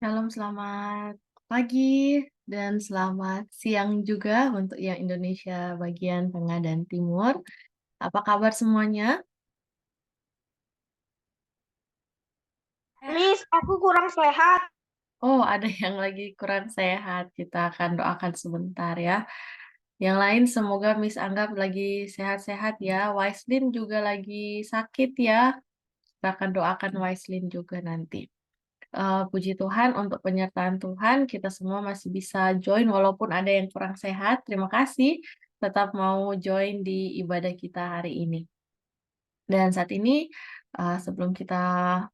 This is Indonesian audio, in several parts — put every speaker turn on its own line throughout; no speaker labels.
Shalom, selamat pagi dan selamat siang juga untuk yang Indonesia bagian tengah dan timur. Apa kabar semuanya?
Miss, aku kurang sehat.
Oh, ada yang lagi kurang sehat. Kita akan doakan sebentar ya. Yang lain semoga Miss anggap lagi sehat-sehat ya. Waislin juga lagi sakit ya. Kita akan doakan Waislin juga nanti. Puji Tuhan untuk penyertaan Tuhan, kita semua masih bisa join walaupun ada yang kurang sehat. Terima kasih tetap mau join di ibadah kita hari ini. Dan saat ini, sebelum kita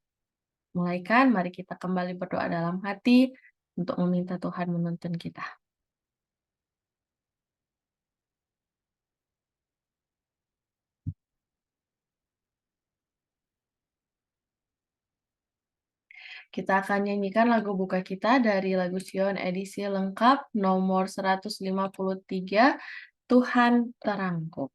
mulaikan, mari kita kembali berdoa dalam hati untuk meminta Tuhan menuntun kita. Kita akan nyanyikan lagu buka kita dari lagu Sion edisi lengkap nomor 153, Tuhan Terangku.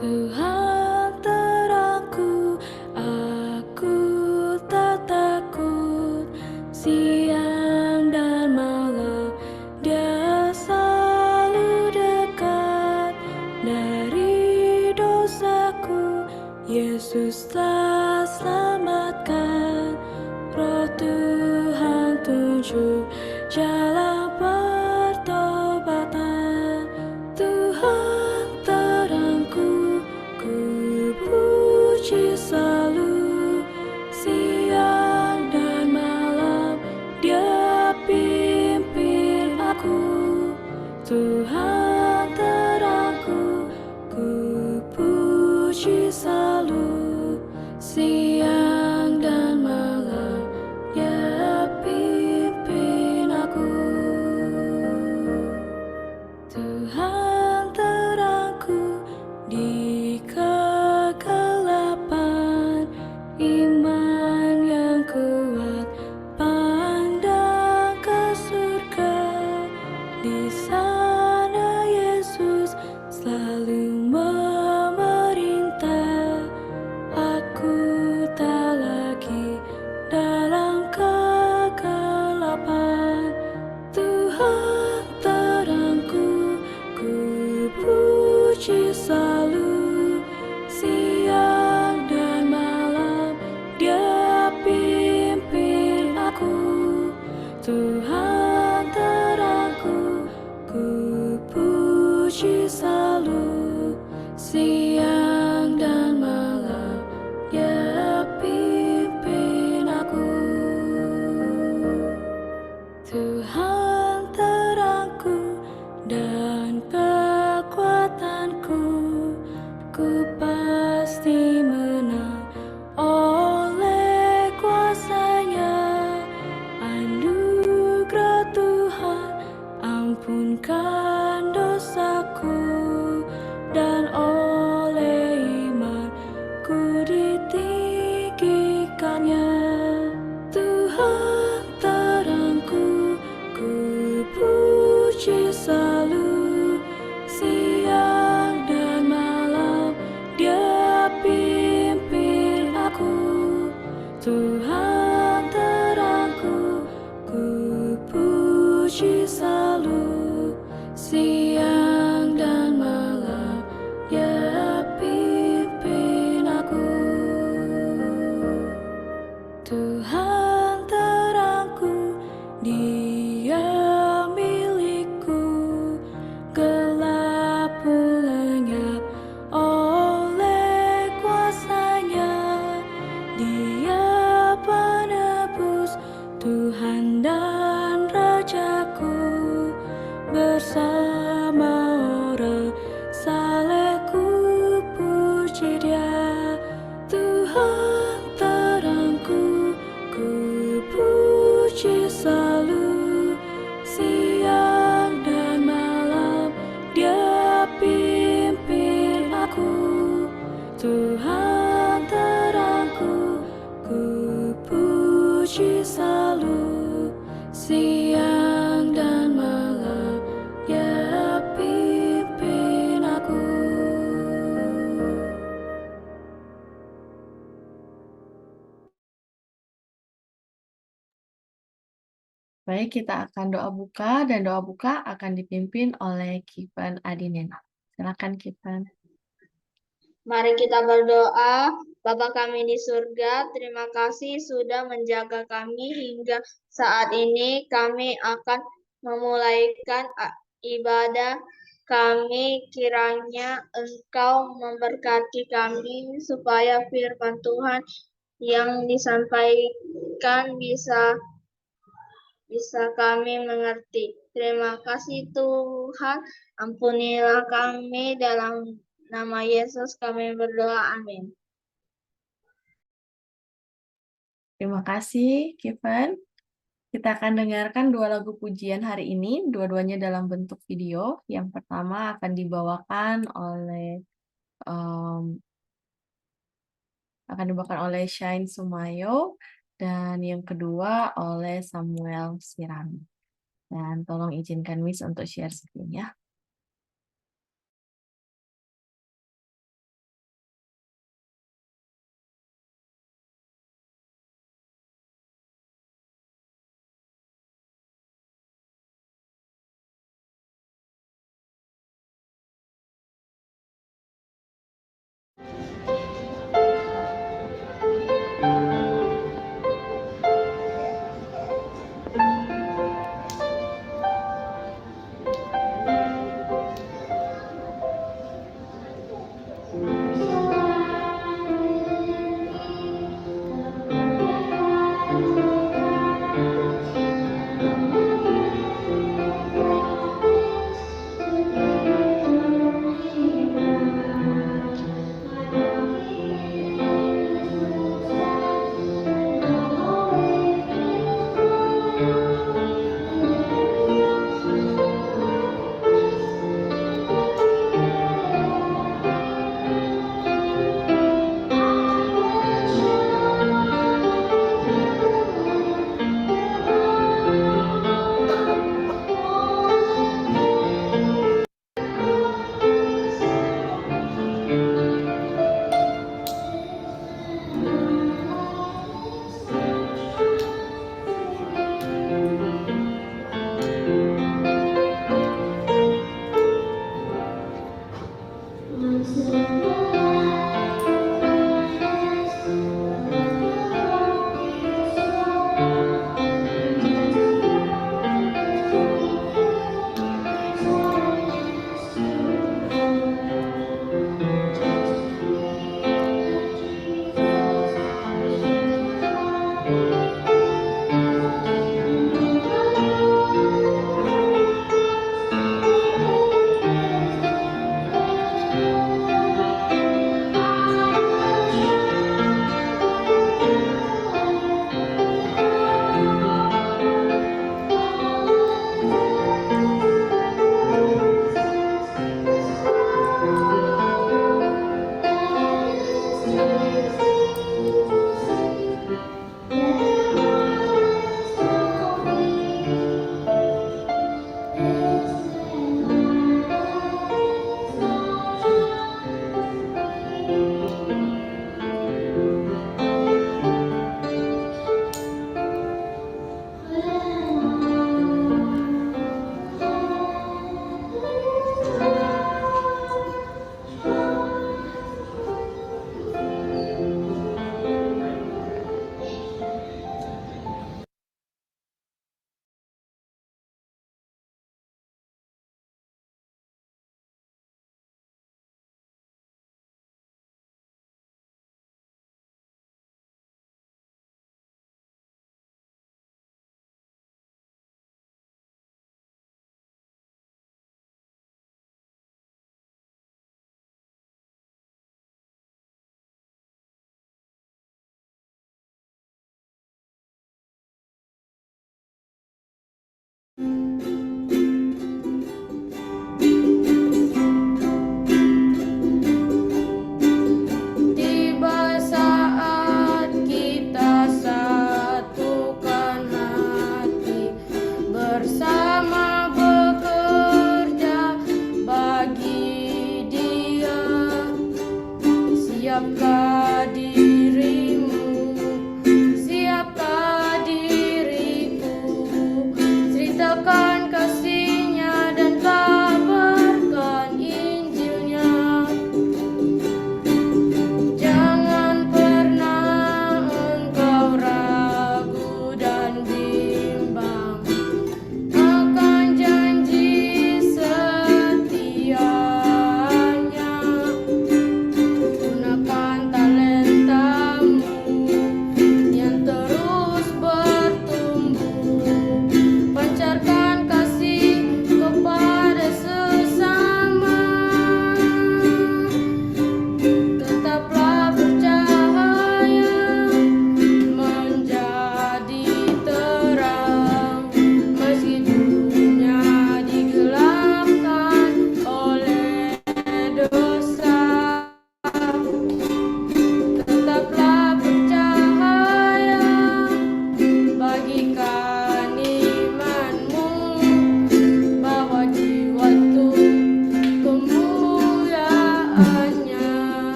Tuhan terangku, aku tak takut. Siang dan malam Dia selalu dekat. Dari dosaku Yesus telah selamatkan. Roh Tuhan tunjuk jalan pertobatan. Tuhan terangku, ku puji selalu. Siang dan malam Dia pimpin aku. Tuhan terangku, ku puji selalu. Siang dan malam Dia pimpin aku. Tuhan terangku di kegelapan, iman yang kuat, pandang ke surga. Di sana Yesus selalu memerintah. Aku tak lagi dalam kegelapan. Tuhan terangku, ku puji selalu. Siang dan malam Dia pimpin aku. Tuhan terangku, ku puji selalu. Siang dan malam Dia pimpin aku. Tuhan terangku dan kekuatanku, ku pasti menang oleh kuasa-Nya. Anugerah Tuhan ampunkan dosaku, dan oleh iman ku ditinggikannya. Tuhan terangku, ku puji selalu. Siang dan malam Dia pimpin aku. Tuhan terangku, ku puji selalu. Siang dan malam Dia pimpin aku. Tuhan terangku, Dia milikku. Gelap pun lenyap oleh kuasa-Nya. Dia penebus, Tuhan dan Rajaku. Bersama orang saleh ku puji Dia. Tuhan terangku, ku puji selalu. Siang dan malam Dia pimpin aku. Tuhan terangku, selalu, siang dan malam, ya pimpin aku.
Baik, kita akan doa buka dan doa buka akan dipimpin oleh Kifan Adinena. Silakan Kifan.
Mari kita berdoa. Bapa kami di surga, terima kasih sudah menjaga kami hingga saat ini. Kami akan memulaikan ibadah kami. Kiranya Engkau memberkati kami supaya firman Tuhan yang disampaikan bisa kami mengerti. Terima kasih Tuhan, ampunilah kami dalam nama Yesus kami berdoa, amin.
Terima kasih Kifan. Kita akan dengarkan dua lagu pujian hari ini, dua-duanya dalam bentuk video. Yang pertama akan dibawakan oleh Shine Sumayo dan yang kedua oleh Samuel Sirami. Dan tolong izinkan Miss untuk share screen ya.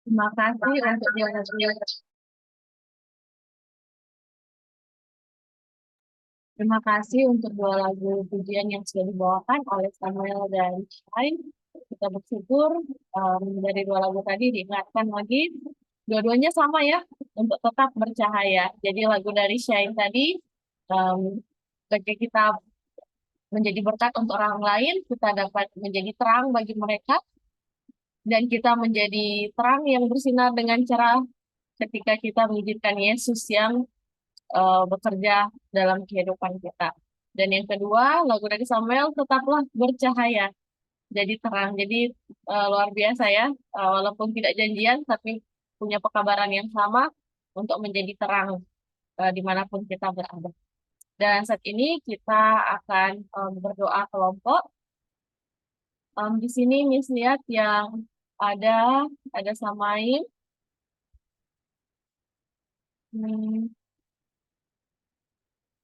Terima kasih untuk dialog. Terima kasih untuk dua lagu pujian yang sudah dibawakan oleh Samuel dan Shine. Kita bersyukur dari dua lagu tadi diingatkan lagi. Dua-duanya sama ya, untuk tetap bercahaya. Jadi lagu dari Shine tadi, ketika kita menjadi berkat untuk orang lain, kita dapat menjadi terang bagi mereka, dan kita menjadi terang yang bersinar dengan cerah ketika kita mewujudkan Yesus yang bekerja dalam kehidupan kita. Dan yang kedua, lagu dari Samuel, tetaplah bercahaya, jadi terang. Jadi luar biasa ya, walaupun tidak janjian, tapi punya pekabaran yang sama untuk menjadi terang dimanapun kita berada. Dan saat ini kita akan berdoa kelompok. Di sini Miss lihat yang ada Samaim,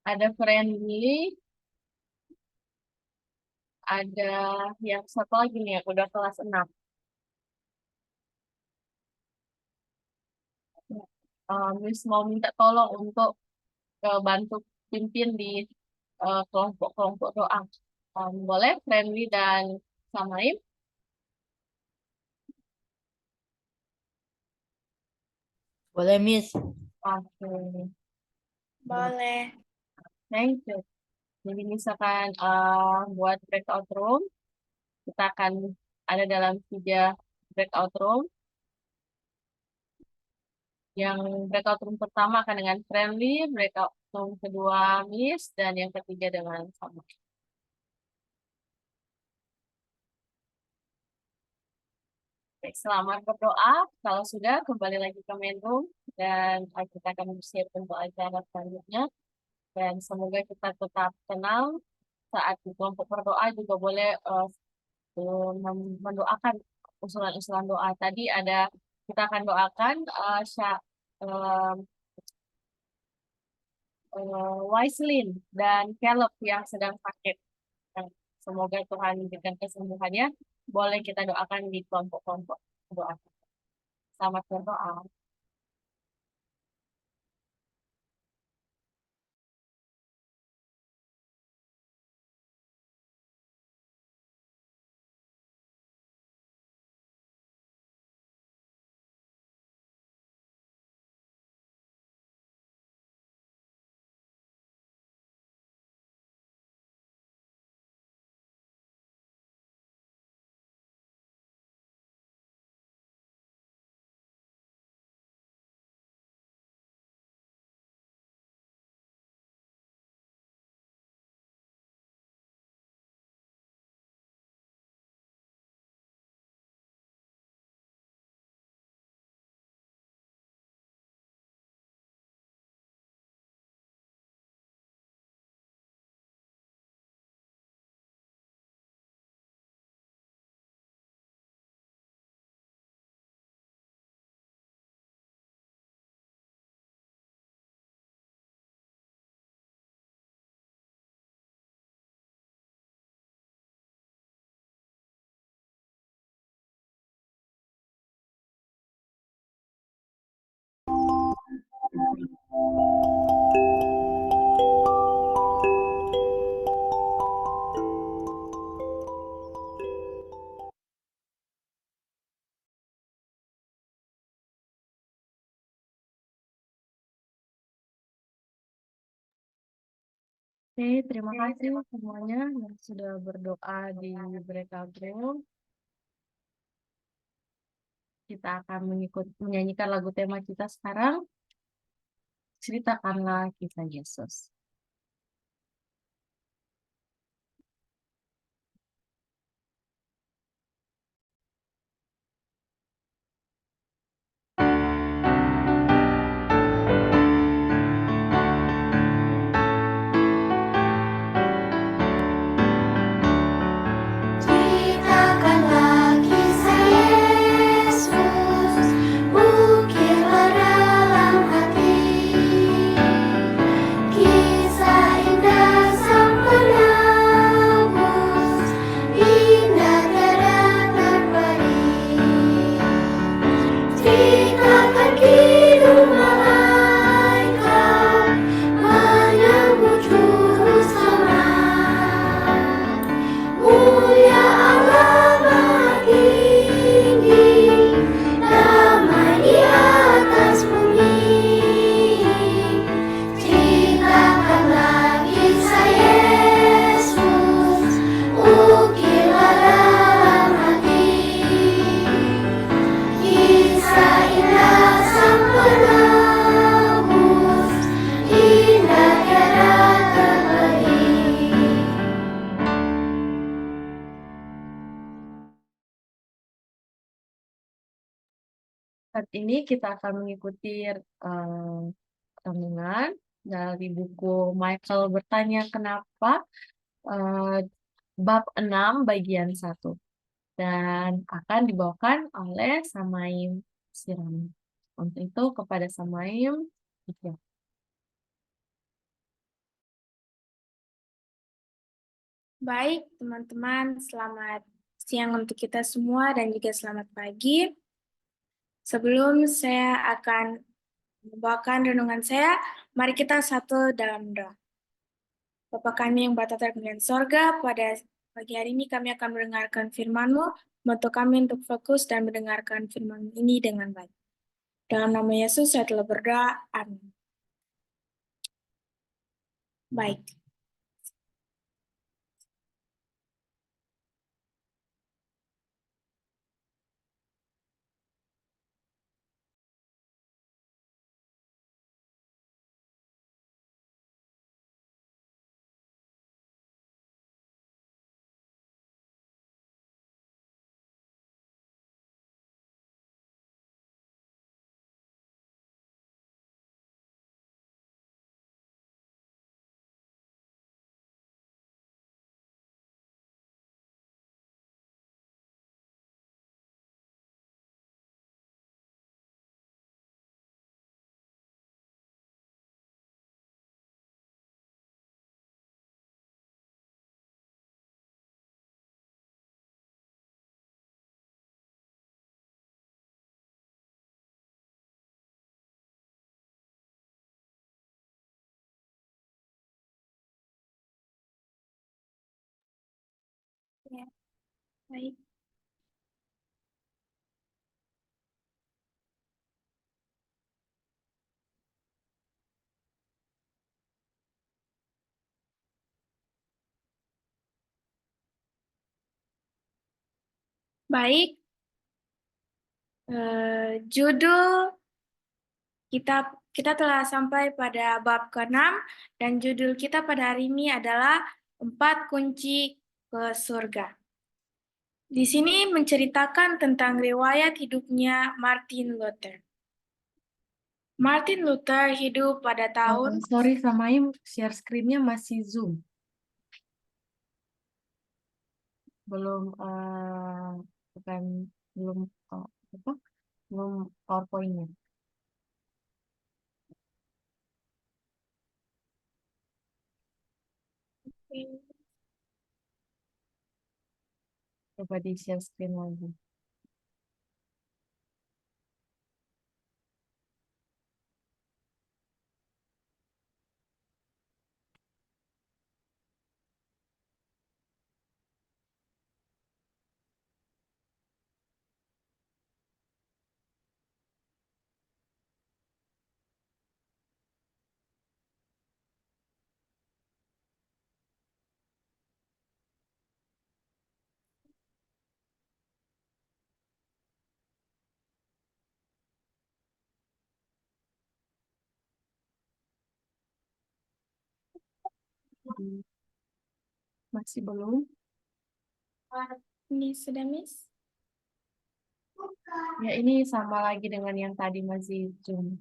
ada Friendly, ada yang satu lagi nih yang udah kelas 6. Miss mau minta tolong untuk bantu pimpin di kelompok-kelompok doa. Boleh Friendly dan Samaim?
Boleh, Miss.
Oke,
Boleh.
thank you. Jadi misalkan buat breakout room, kita akan ada dalam 3 breakout room. Yang breakout room pertama akan dengan Friendly, breakout room kedua Miss, dan yang ketiga dengan sama. Baik, selamat berdoa. Kalau sudah, kembali lagi ke main room, dan kita akan bersiap untuk acara selanjutnya. Dan semoga kita tetap tenang saat di kelompok berdoa, juga boleh mendoakan usulan-usulan doa. Tadi kita akan doakan Waislin dan Caleb yang sedang sakit. Semoga Tuhan memberikan kesembuhannya. Boleh kita doakan di kelompok-kelompok doa. Selamat berdoa. Oke, terima kasih semuanya yang sudah berdoa di breakout room. Kita akan menyanyikan lagu tema kita sekarang. Ceritakanlah kisah Yesus.
Ceritakanlah kisah Yesus, ukirlah dalam hati.
saat ini kita akan mengikuti renungan dari buku Michael Bertanya Kenapa, eh, bab 6 bagian 1 dan akan dibawakan oleh Samaim Siram. Untuk itu kepada Samaim, ya.
Baik, teman-teman, selamat siang untuk kita semua dan juga selamat pagi. Sebelum saya akan membawakan renungan saya, mari kita satu dalam doa. Bapa kami yang bertata di sorga, pada pagi hari ini kami akan mendengarkan firman-Mu, bantu kami untuk fokus dan mendengarkan firman ini dengan baik. Dalam nama Yesus saya telah berdoa, amin. Baik. Ya, baik. Baik. Judul kita telah sampai pada bab ke-6 dan judul kita pada hari ini adalah 4 kunci ke surga. Di sini menceritakan tentang riwayat hidupnya Martin Luther. Martin Luther hidup pada tahun
Sorry Samaim, share screen-nya masih Zoom. Belum bukan belum apa? Belum PowerPoint-nya. Coba di share screen lagi. Masih belum?
ini sudah Miss.
Ya ini sama lagi dengan yang tadi masih Zoom.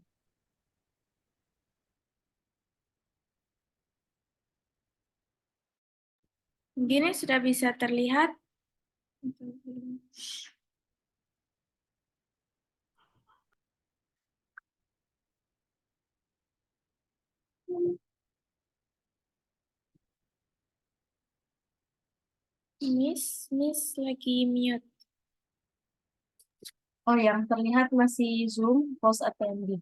Begini sudah bisa terlihat. Miss lagi mute.
Oh, yang terlihat masih Zoom, post attendee.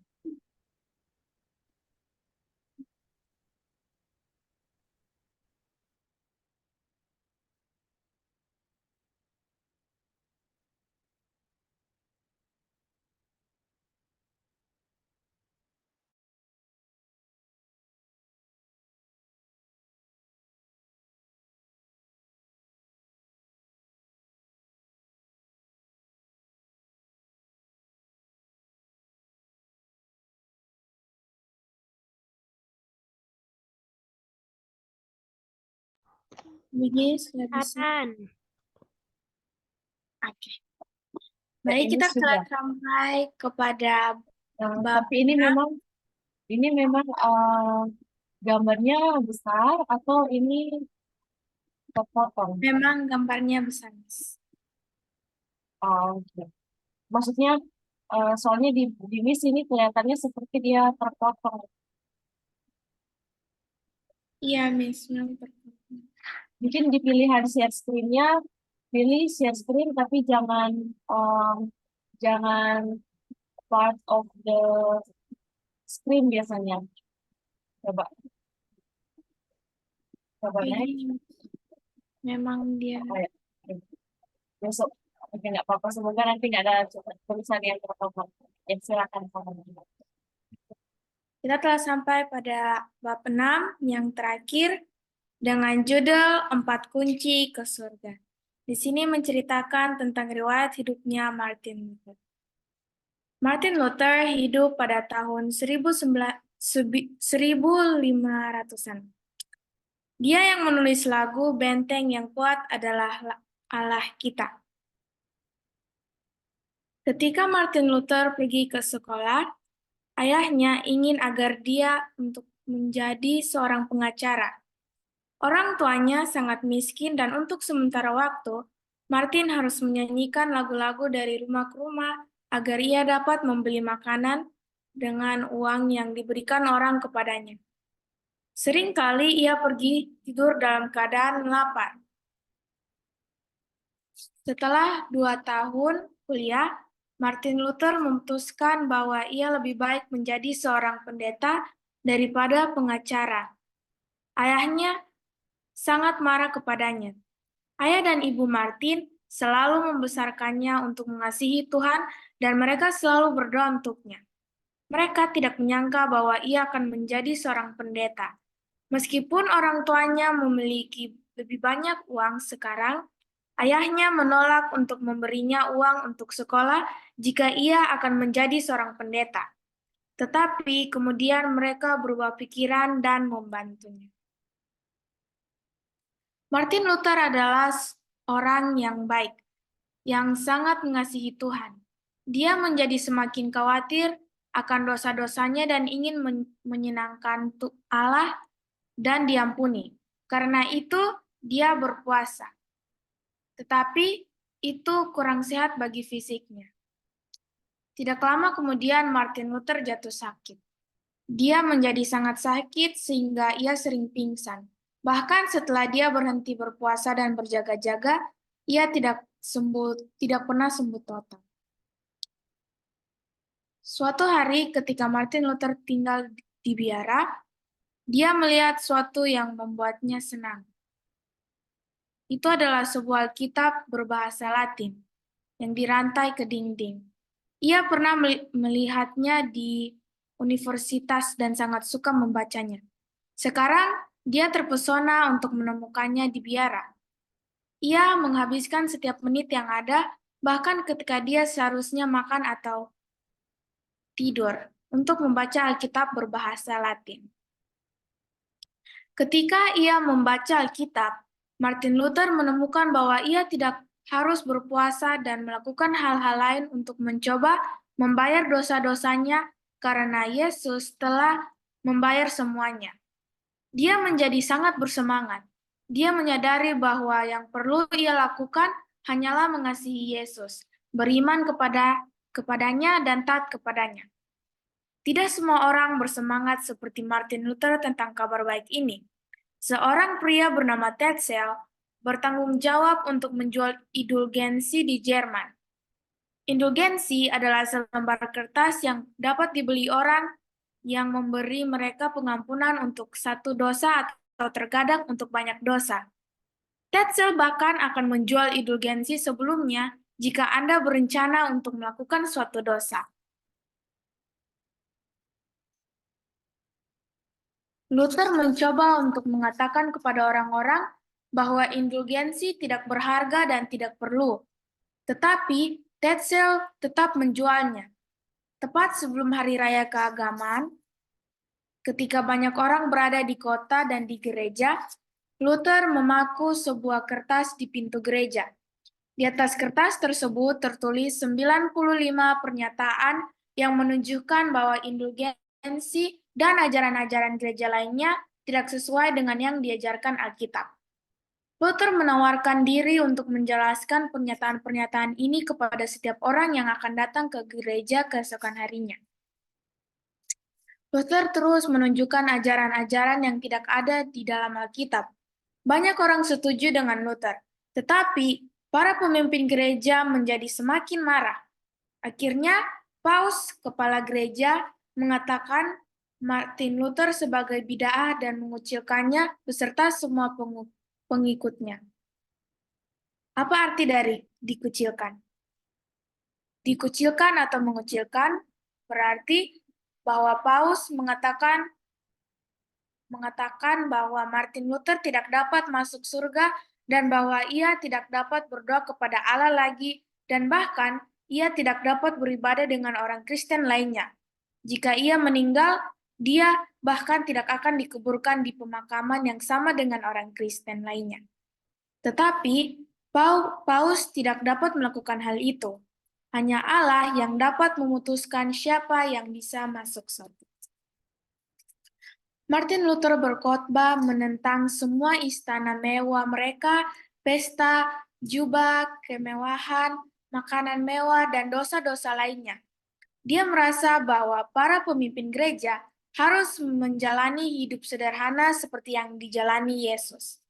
Begini sudah bisa. Oke. Baik,
ini
kita
sudah.
telah sampai kepada bab
Tapi ini memang gambarnya besar atau ini terpotong?
memang gambarnya besar, Miss.
Oke. Maksudnya soalnya di Miss ini kelihatannya seperti dia terpotong.
Iya, Miss. Memang terpotong.
Mungkin di pilihan share screen-nya pilih share screen tapi jangan part of the screen biasanya. Coba next.
Ini memang dia.
Oh, ya. Besok. Oke, nggak apa-apa. Semoga nanti nggak ada tulisan yang terpotong. Ya, silakan.
Kita telah sampai pada bab 6 yang terakhir dengan judul 4 kunci ke surga. Di sini menceritakan tentang riwayat hidupnya Martin Luther. Martin Luther hidup pada tahun 1500-an. Dia yang menulis lagu Benteng yang Kuat Adalah Allah Kita. Ketika Martin Luther pergi ke sekolah, ayahnya ingin agar dia untuk menjadi seorang pengacara. Orang tuanya sangat miskin dan untuk sementara waktu, Martin harus menyanyikan lagu-lagu dari rumah ke rumah agar ia dapat membeli makanan dengan uang yang diberikan orang kepadanya. Seringkali ia pergi tidur dalam keadaan lapar. Setelah 2 tahun kuliah, Martin Luther memutuskan bahwa ia lebih baik menjadi seorang pendeta daripada pengacara. Ayahnya sangat marah kepadanya. Ayah dan ibu Martin selalu membesarkannya untuk mengasihi Tuhan dan mereka selalu berdoa untuknya. Mereka tidak menyangka bahwa ia akan menjadi seorang pendeta. Meskipun orang tuanya memiliki lebih banyak uang sekarang, ayahnya menolak untuk memberinya uang untuk sekolah jika ia akan menjadi seorang pendeta. Tetapi kemudian mereka berubah pikiran dan membantunya. Martin Luther adalah orang yang baik, yang sangat mengasihi Tuhan. Dia menjadi semakin khawatir akan dosa-dosanya dan ingin menyenangkan Allah dan diampuni. Karena itu, dia berpuasa. Tetapi itu kurang sehat bagi fisiknya. Tidak lama kemudian Martin Luther jatuh sakit. Dia menjadi sangat sakit sehingga ia sering pingsan. Bahkan setelah dia berhenti berpuasa dan berjaga-jaga, ia tidak pernah sembuh total. Suatu hari ketika Martin Luther tinggal di biara, dia melihat sesuatu yang membuatnya senang. Itu adalah sebuah Alkitab berbahasa Latin yang dirantai ke dinding. Ia pernah melihatnya di universitas dan sangat suka membacanya. Sekarang, dia terpesona untuk menemukannya di biara. Ia menghabiskan setiap menit yang ada, bahkan ketika dia seharusnya makan atau tidur, untuk membaca Alkitab berbahasa Latin. Ketika ia membaca Alkitab, Martin Luther menemukan bahwa ia tidak harus berpuasa dan melakukan hal-hal lain untuk mencoba membayar dosa-dosanya karena Yesus telah membayar semuanya. Dia menjadi sangat bersemangat. Dia menyadari bahwa yang perlu ia lakukan hanyalah mengasihi Yesus, beriman kepadanya dan taat kepadanya. Tidak semua orang bersemangat seperti Martin Luther tentang kabar baik ini. Seorang pria bernama Tetzel bertanggung jawab untuk menjual indulgensi di Jerman. Indulgensi adalah selembar kertas yang dapat dibeli orang yang memberi mereka pengampunan untuk satu dosa atau terkadang untuk banyak dosa. Tetzel bahkan akan menjual indulgensi sebelumnya jika Anda berencana untuk melakukan suatu dosa. Luther mencoba untuk mengatakan kepada orang-orang bahwa indulgensi tidak berharga dan tidak perlu. Tetapi Tetzel tetap menjualnya. Tepat sebelum Hari Raya Keagamaan, ketika banyak orang berada di kota dan di gereja, Luther memaku sebuah kertas di pintu gereja. Di atas kertas tersebut tertulis 95 pernyataan yang menunjukkan bahwa indulgensi dan ajaran-ajaran gereja lainnya tidak sesuai dengan yang diajarkan Alkitab. Luther menawarkan diri untuk menjelaskan pernyataan-pernyataan ini kepada setiap orang yang akan datang ke gereja keesokan harinya. Luther terus menunjukkan ajaran-ajaran yang tidak ada di dalam Alkitab. Banyak orang setuju dengan Luther, tetapi para pemimpin gereja menjadi semakin marah. Akhirnya, Paus, kepala gereja, mengatakan Martin Luther sebagai bid'ah dan mengucilkannya beserta semua pengikutnya. Apa arti dari dikucilkan? Dikucilkan atau mengucilkan berarti bahwa Paus mengatakan bahwa Martin Luther tidak dapat masuk surga dan bahwa ia tidak dapat berdoa kepada Allah lagi dan bahkan ia tidak dapat beribadah dengan orang Kristen lainnya. Jika ia meninggal, dia bahkan tidak akan dikuburkan di pemakaman yang sama dengan orang Kristen lainnya. Tetapi Paus tidak dapat melakukan hal itu. Hanya Allah yang dapat memutuskan siapa yang bisa masuk surga. Martin Luther berkhotbah menentang semua istana mewah mereka, pesta, jubah, kemewahan, makanan mewah, dan dosa-dosa lainnya. Dia merasa bahwa para pemimpin gereja harus menjalani hidup sederhana seperti yang dijalani Yesus.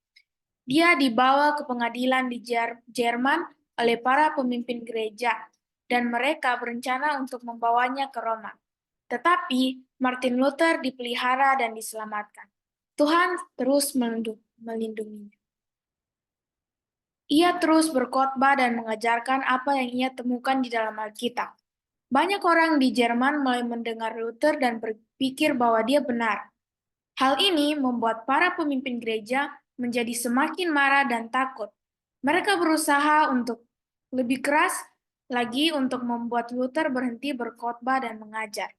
Dia dibawa ke pengadilan di Jerman oleh para pemimpin gereja, dan mereka berencana untuk membawanya ke Roma. Tetapi Martin Luther dipelihara dan diselamatkan. Tuhan terus melindunginya. Ia terus berkhotbah dan mengajarkan apa yang ia temukan di dalam Alkitab. Banyak orang di Jerman mulai mendengar Luther dan berpikir bahwa dia benar. Hal ini membuat para pemimpin gereja menjadi semakin marah dan takut. Mereka berusaha untuk lebih keras lagi untuk membuat Luther berhenti berkhotbah dan mengajar.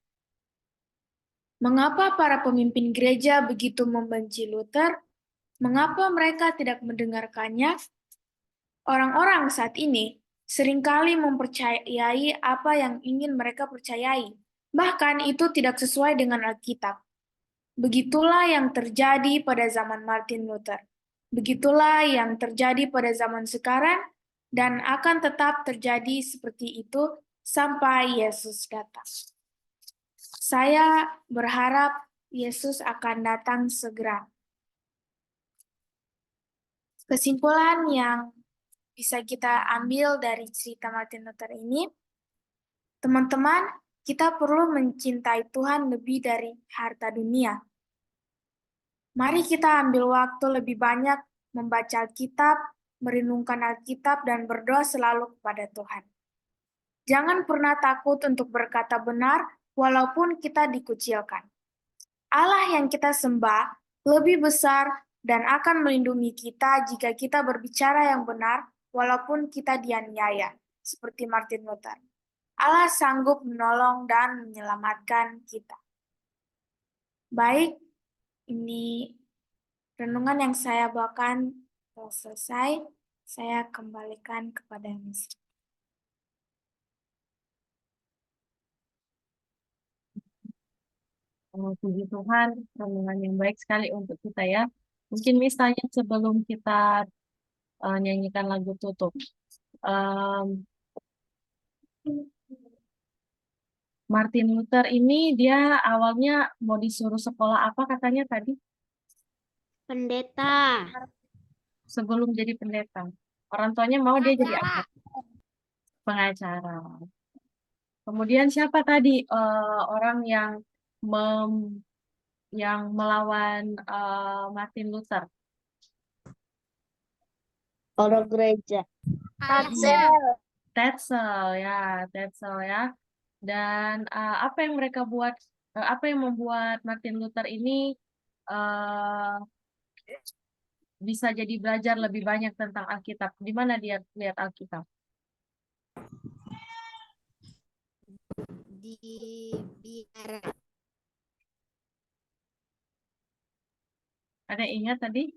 Mengapa para pemimpin gereja begitu membenci Luther? Mengapa mereka tidak mendengarkannya? Orang-orang saat ini seringkali mempercayai apa yang ingin mereka percayai. Bahkan itu tidak sesuai dengan Alkitab. Begitulah yang terjadi pada zaman Martin Luther. Begitulah yang terjadi pada zaman sekarang dan akan tetap terjadi seperti itu sampai Yesus datang. Saya berharap Yesus akan datang segera. Kesimpulan yang bisa kita ambil dari cerita Martin Luther ini, teman-teman, kita perlu mencintai Tuhan lebih dari harta dunia. Mari kita ambil waktu lebih banyak membaca Alkitab, merenungkan Alkitab, dan berdoa selalu kepada Tuhan. Jangan pernah takut untuk berkata benar, walaupun kita dikucilkan. Allah yang kita sembah lebih besar dan akan melindungi kita jika kita berbicara yang benar, walaupun kita dianiaya, seperti Martin Luther. Allah sanggup menolong dan menyelamatkan kita. Baik, ini renungan yang saya bawakan telah selesai. Saya kembalikan kepada Miss.
Puji Tuhan, renungan yang baik sekali untuk kita ya. Mungkin Miss tanya sebelum kita nyanyikan lagu tutup. Martin Luther ini dia awalnya mau disuruh sekolah apa katanya tadi?
Pendeta.
Sebelum jadi pendeta. Orang tuanya mau dia jadi apa? Pengacara. Kemudian siapa tadi orang yang melawan Martin Luther?
Orang gereja.
Tetzel ya. Dan apa yang mereka buat? Apa yang membuat Martin Luther ini bisa jadi belajar lebih banyak tentang Alkitab? Di mana dia lihat Alkitab?
Di biara.
Ada yang ingat tadi?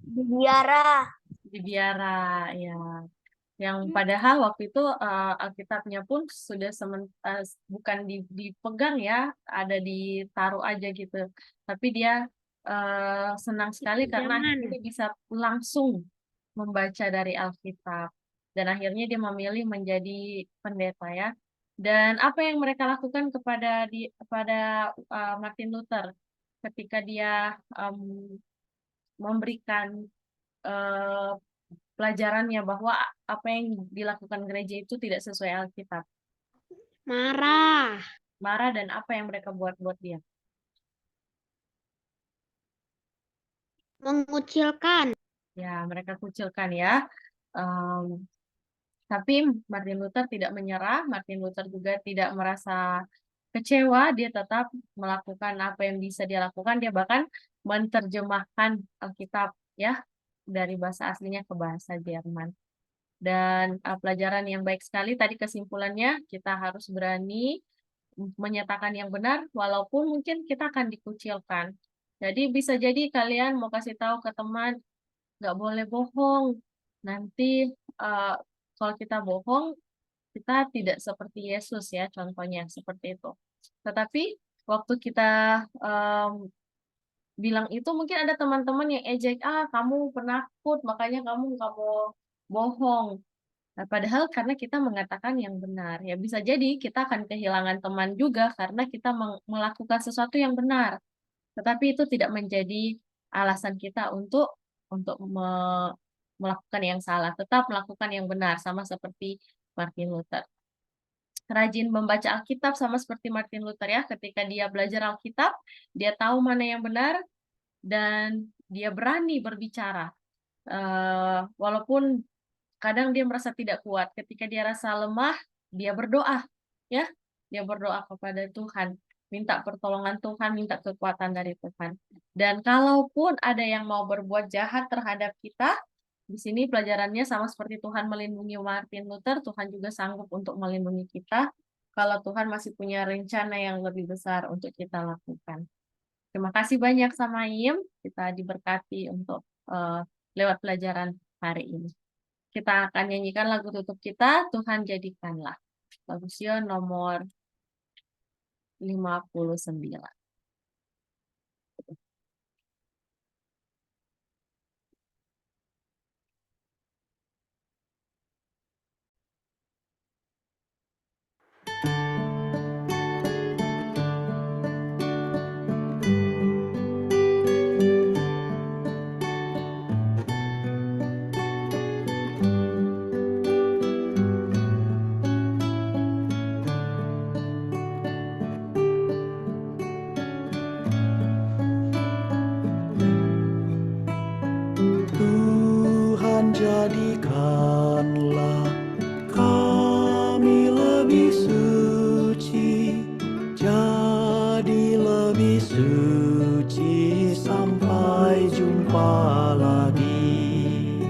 Di biara.
Di biara, ya. Yang padahal waktu itu Alkitabnya pun sudah bukan dipegang ya, ada ditaruh aja gitu. Tapi dia senang sekali karena akhirnya dia bisa langsung membaca dari Alkitab. Dan akhirnya dia memilih menjadi pendeta ya. Dan apa yang mereka lakukan kepada Martin Luther ketika dia memberikan eh, pelajarannya bahwa apa yang dilakukan gereja itu tidak sesuai Alkitab.
Marah.
Marah dan apa yang mereka buat dia.
Mengucilkan.
Ya, mereka kucilkan ya. Em, tapi Martin Luther tidak menyerah. Martin Luther juga tidak merasa kecewa. Dia tetap melakukan apa yang bisa dia lakukan. Dia bahkan menerjemahkan Alkitab ya dari bahasa aslinya ke bahasa Jerman. Dan pelajaran yang baik sekali tadi kesimpulannya kita harus berani menyatakan yang benar walaupun mungkin kita akan dikucilkan. Jadi bisa jadi kalian mau kasih tahu ke teman nggak boleh bohong. Nanti kalau kita bohong kita tidak seperti Yesus ya contohnya seperti itu. Tetapi waktu kita bilang itu mungkin ada teman-teman yang ejek kamu penakut makanya kamu nggak mau bohong. Nah, padahal karena kita mengatakan yang benar, ya bisa jadi kita akan kehilangan teman juga karena kita melakukan sesuatu yang benar. Tetapi itu tidak menjadi alasan kita untuk melakukan yang salah, tetap melakukan yang benar sama seperti Martin Luther. Rajin membaca Alkitab sama seperti Martin Luther ya, ketika dia belajar Alkitab, dia tahu mana yang benar dan dia berani berbicara. Walaupun kadang dia merasa tidak kuat. Ketika dia rasa lemah, dia berdoa, ya. Dia berdoa kepada Tuhan, minta pertolongan Tuhan, minta kekuatan dari Tuhan. Dan kalaupun ada yang mau berbuat jahat terhadap kita, di sini pelajarannya sama seperti Tuhan melindungi Martin Luther, Tuhan juga sanggup untuk melindungi kita kalau Tuhan masih punya rencana yang lebih besar untuk kita lakukan. Terima kasih banyak sama Im, kita diberkati untuk lewat pelajaran hari ini. Kita akan nyanyikan lagu tutup kita, Tuhan Jadikanlah. Lagu Sion nomor 59.
Tuhan jadikanlah kami lebih suci, jadi lebih suci sampai jumpa lagi.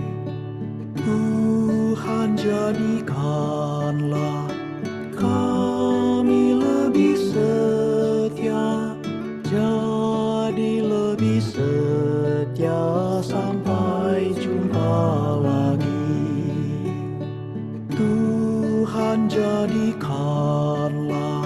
Tuhan jadikanlah kami lebih setia, jadi lebih setia sampai jumpa lagi. Tuhan jadikanlah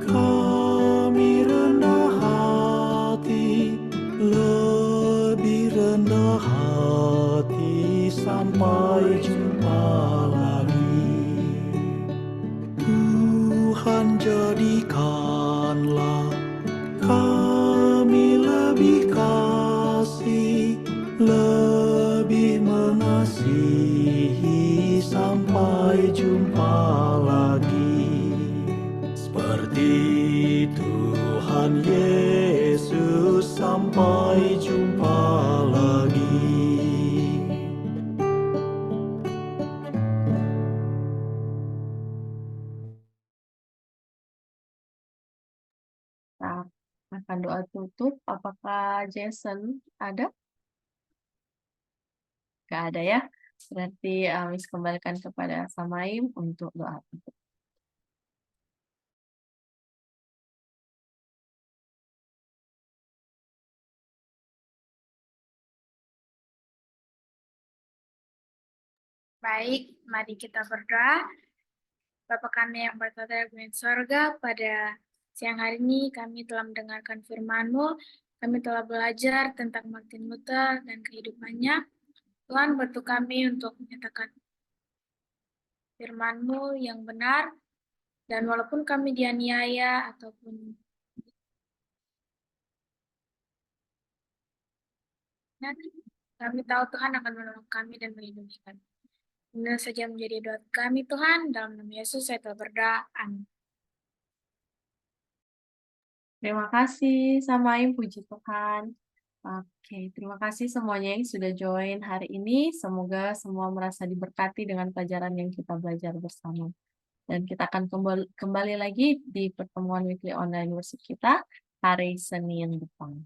kami rendah hati, lebih rendah hati sampai jumpa lagi. Tuhan jadikanlah kami lebih kasih, lebih mengasihi sampai jumpa lagi. Seperti Tuhan Yesus sampai jumpa lagi.
Kita akan doa tutup. Apakah Jason ada? Gak ada ya. Berarti Miss kembalikan kepada Samaim untuk doa tutup.
Baik, mari kita berdoa. Bapa kami yang berada di sorga, pada siang hari ini kami telah mendengarkan firman-Mu. Kami telah belajar tentang Martin Luther dan kehidupannya. Tuhan, bantu kami untuk menyatakan firman-Mu yang benar. Dan walaupun kami dianiaya ataupun kami tahu Tuhan akan menolong kami dan melindungi kami. Ini saja menjadi doa kami Tuhan, dalam nama Yesus saya telah berdoa. Amin.
Terima kasih, Samaim, puji Tuhan. Oke, terima kasih semuanya yang sudah join hari ini. Semoga semua merasa diberkati dengan pelajaran yang kita belajar bersama. Dan kita akan kembali lagi di pertemuan weekly online worship kita hari Senin depan.